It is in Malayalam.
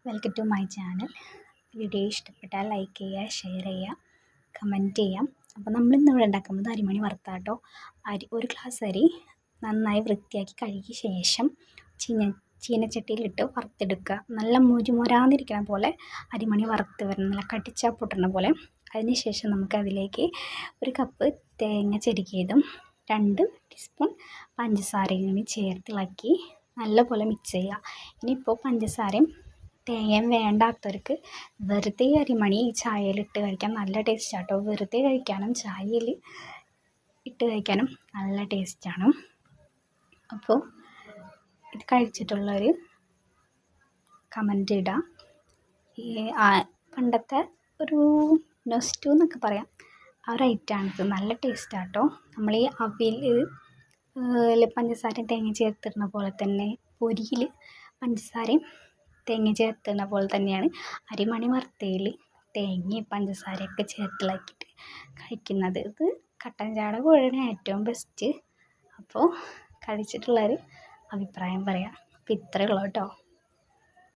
Welcome to my channel. Video ഇഷ്ടപ്പെട്ടാൽ ലൈക്ക് ചെയ്യുക, ഷെയർ ചെയ്യുക, കമൻറ്റ് ചെയ്യാം. അപ്പോൾ നമ്മളിന്ന് ഇവിടെ ഉണ്ടാക്കുന്നത് അരിമണി വറുത്താട്ടോ. ഒരു ഗ്ലാസ് അരി നന്നായി വൃത്തിയാക്കി കഴുകിയ ശേഷം ചീനച്ചട്ടിയിലിട്ട് വറുത്തെടുക്കുക. നല്ല മുരാന്നിരിക്കണ പോലെ അരിമണി വറുത്ത് വരണം, നല്ല കടിച്ചാൽ പൊട്ടണ പോലെ. അതിന് ശേഷം നമുക്ക് അതിലേക്ക് 1 കപ്പ് തേങ്ങ ചെരുകിയതും 2 ടീസ്പൂൺ പഞ്ചസാരയും ചേർത്തിളക്കി നല്ലപോലെ മിക്സ് ചെയ്യുക. ഇനിയിപ്പോൾ പഞ്ചസാരയും തേങ്ങയും വേണ്ടാത്തവർക്ക് വെറുതെ അരിമണി ചായയിലിട്ട് കഴിക്കാൻ നല്ല ടേസ്റ്റാട്ടോ. വെറുതെ കഴിക്കാനും ചായയിൽ ഇട്ട് കഴിക്കാനും നല്ല ടേസ്റ്റാണ്. അപ്പോൾ ഇത് കഴിച്ചിട്ടുള്ളവർ കമൻറ്റ് ഇടാം. പണ്ടത്തെ ഒരു നൊസ്റ്റു എന്നൊക്കെ പറയാം, ആ ഒരു ഐറ്റമാണിത്. നല്ല ടേസ്റ്റാട്ടോ. നമ്മൾ ഈ അവിയൽ പഞ്ചസാരയും തേങ്ങ ചേർത്തിടുന്ന പോലെ തന്നെ പൊരിയിൽ പഞ്ചസാരയും തേങ്ങ ചേർത്തുന്ന പോലെ തന്നെയാണ് അരിമണി വറുത്തതിൽ തേങ്ങയും പഞ്ചസാരയൊക്കെ ചേർത്തിളക്കിയിട്ട് കഴിക്കുന്നത്. ഇത് കട്ടൻ ചായയുടെ കൂടെയാണ് ഏറ്റവും ബെസ്റ്റ്. അപ്പോൾ കഴിച്ചിട്ടുള്ളവർ അഭിപ്രായം പറയാം. അപ്പോൾ ഇത്രയേ ഉള്ളൂ കേട്ടോ.